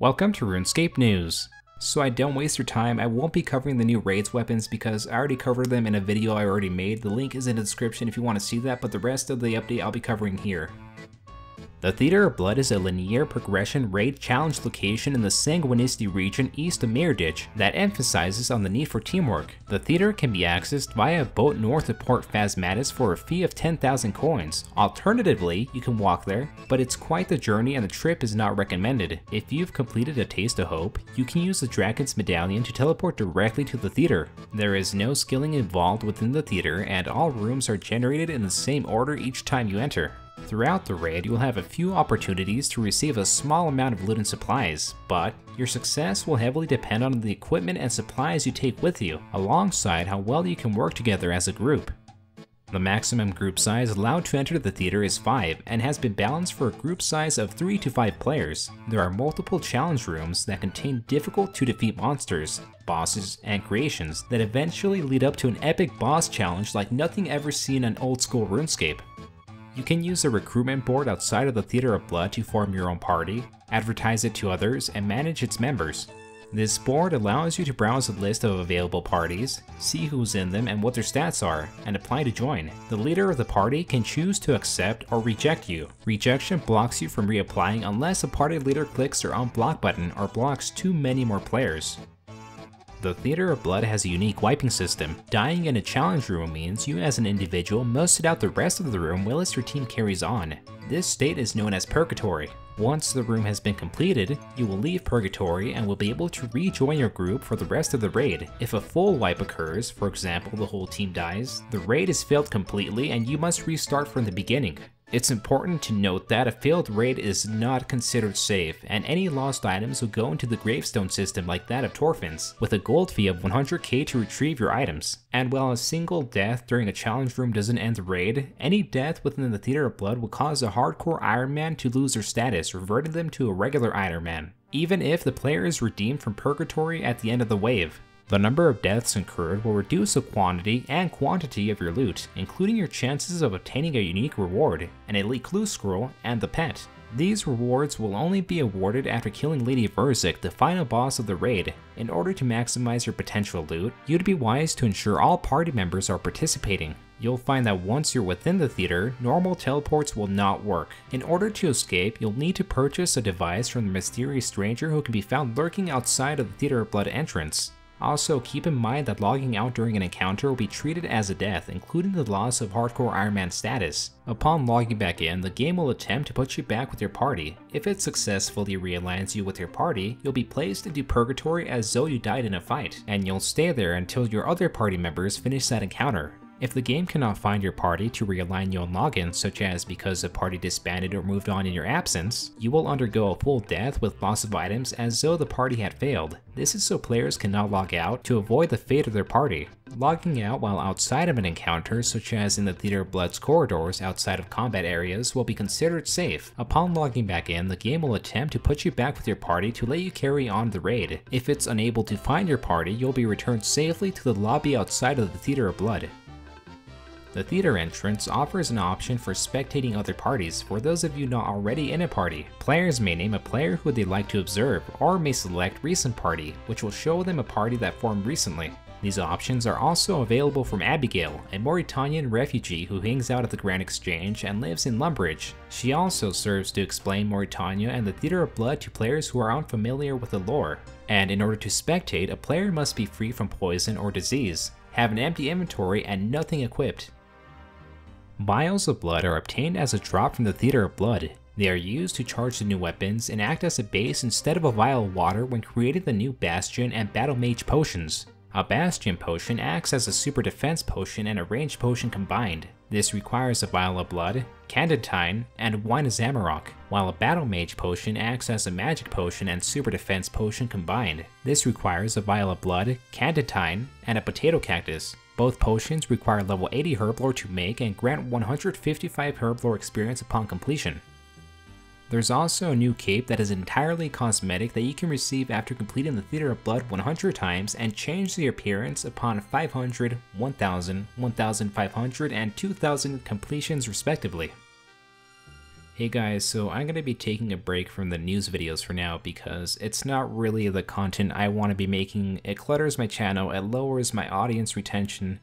Welcome to RuneScape News. So I don't waste your time, I won't be covering the new raids weapons because I already covered them in a video I already made. The link is in the description if you want to see that, but the rest of the update I'll be covering here. The Theater of Blood is a linear progression raid challenge location in the Sanguinity region east of Meiyerditch that emphasizes on the need for teamwork. The theater can be accessed via a boat north of Port Phasmatis for a fee of 10,000 coins. Alternatively, you can walk there, but it's quite the journey and the trip is not recommended. If you've completed a Taste of Hope, you can use the Dragon's Medallion to teleport directly to the theater. There is no skilling involved within the theater and all rooms are generated in the same order each time you enter. Throughout the raid, you'll have a few opportunities to receive a small amount of loot and supplies, but your success will heavily depend on the equipment and supplies you take with you, alongside how well you can work together as a group. The maximum group size allowed to enter the theater is 5 and has been balanced for a group size of 3 to 5 players. There are multiple challenge rooms that contain difficult to defeat monsters, bosses, and creations that eventually lead up to an epic boss challenge like nothing ever seen in old school RuneScape. You can use a recruitment board outside of the Theater of Blood to form your own party, advertise it to others, and manage its members. This board allows you to browse a list of available parties, see who's in them and what their stats are, and apply to join. The leader of the party can choose to accept or reject you. Rejection blocks you from reapplying unless a party leader clicks their unblock button or blocks too many more players. The Theater of Blood has a unique wiping system. Dying in a challenge room means you as an individual must sit out the rest of the room whilst your team carries on. This state is known as Purgatory. Once the room has been completed, you will leave Purgatory and will be able to rejoin your group for the rest of the raid. If a full wipe occurs, for example the whole team dies, the raid is failed completely and you must restart from the beginning. It's important to note that a failed raid is not considered safe, and any lost items will go into the gravestone system like that of Torfin's, with a gold fee of 100k to retrieve your items. And while a single death during a challenge room doesn't end the raid, any death within the Theater of Blood will cause a hardcore Iron Man to lose their status, reverting them to a regular Iron Man, even if the player is redeemed from Purgatory at the end of the wave. The number of deaths incurred will reduce the quantity and quantity of your loot, including your chances of obtaining a unique reward, an elite clue scroll, and the pet. These rewards will only be awarded after killing Lady Verzik, the final boss of the raid. In order to maximize your potential loot, you'd be wise to ensure all party members are participating. You'll find that once you're within the theater, normal teleports will not work. In order to escape, you'll need to purchase a device from the mysterious stranger who can be found lurking outside of the Theater of Blood entrance. Also, keep in mind that logging out during an encounter will be treated as a death, including the loss of Hardcore Iron Man status. Upon logging back in, the game will attempt to put you back with your party. If it successfully realigns you with your party, you'll be placed into Purgatory as though you died in a fight, and you'll stay there until your other party members finish that encounter. If the game cannot find your party to realign you on login, such as because a party disbanded or moved on in your absence, you will undergo a full death with loss of items as though the party had failed. This is so players cannot log out to avoid the fate of their party. Logging out while outside of an encounter, such as in the Theater of Blood's corridors outside of combat areas, will be considered safe. Upon logging back in, the game will attempt to put you back with your party to let you carry on the raid. If it's unable to find your party, you'll be returned safely to the lobby outside of the Theater of Blood. The theater entrance offers an option for spectating other parties for those of you not already in a party. Players may name a player who they'd like to observe, or may select recent party, which will show them a party that formed recently. These options are also available from Abigail, a Mauritanian refugee who hangs out at the Grand Exchange and lives in Lumbridge. She also serves to explain Mauritania and the Theater of Blood to players who are unfamiliar with the lore. And in order to spectate, a player must be free from poison or disease, have an empty inventory, and nothing equipped. Vials of blood are obtained as a drop from the Theater of Blood. They are used to charge the new weapons and act as a base instead of a vial of water when creating the new Bastion and Battle Mage potions. A Bastion potion acts as a super defense potion and a ranged potion combined. This requires a vial of blood, Candentine, and wine of Zamarok, while a Battle Mage potion acts as a magic potion and super defense potion combined. This requires a vial of blood, Candentine, and a potato cactus. Both potions require level 80 Herblore to make and grant 155 Herblore experience upon completion. There's also a new cape that is entirely cosmetic that you can receive after completing the Theater of Blood 100 times and change the appearance upon 500, 1000, 1500, and 2000 completions respectively. Hey guys, so I'm going to be taking a break from the news videos for now because it's not really the content I want to be making. It clutters my channel, it lowers my audience retention,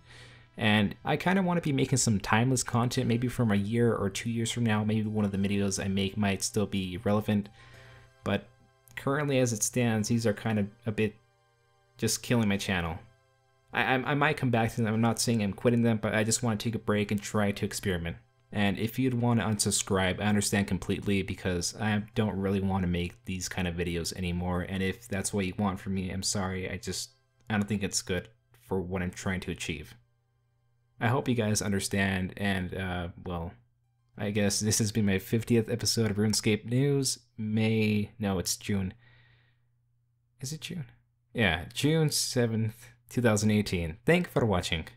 and I kind of want to be making some timeless content maybe from a year or 2 years from now. Maybe one of the videos I make might still be relevant, but currently as it stands, these are kind of a bit just killing my channel. I might come back to them. I'm not saying I'm quitting them, but I just want to take a break and try to experiment. And if you'd want to unsubscribe, I understand completely because I don't really want to make these kind of videos anymore. And if that's what you want from me, I'm sorry. I don't think it's good for what I'm trying to achieve. I hope you guys understand. And, well, I guess this has been my 50th episode of RuneScape News. No, it's June. Is it June? Yeah, June 7th, 2018. Thank you for watching.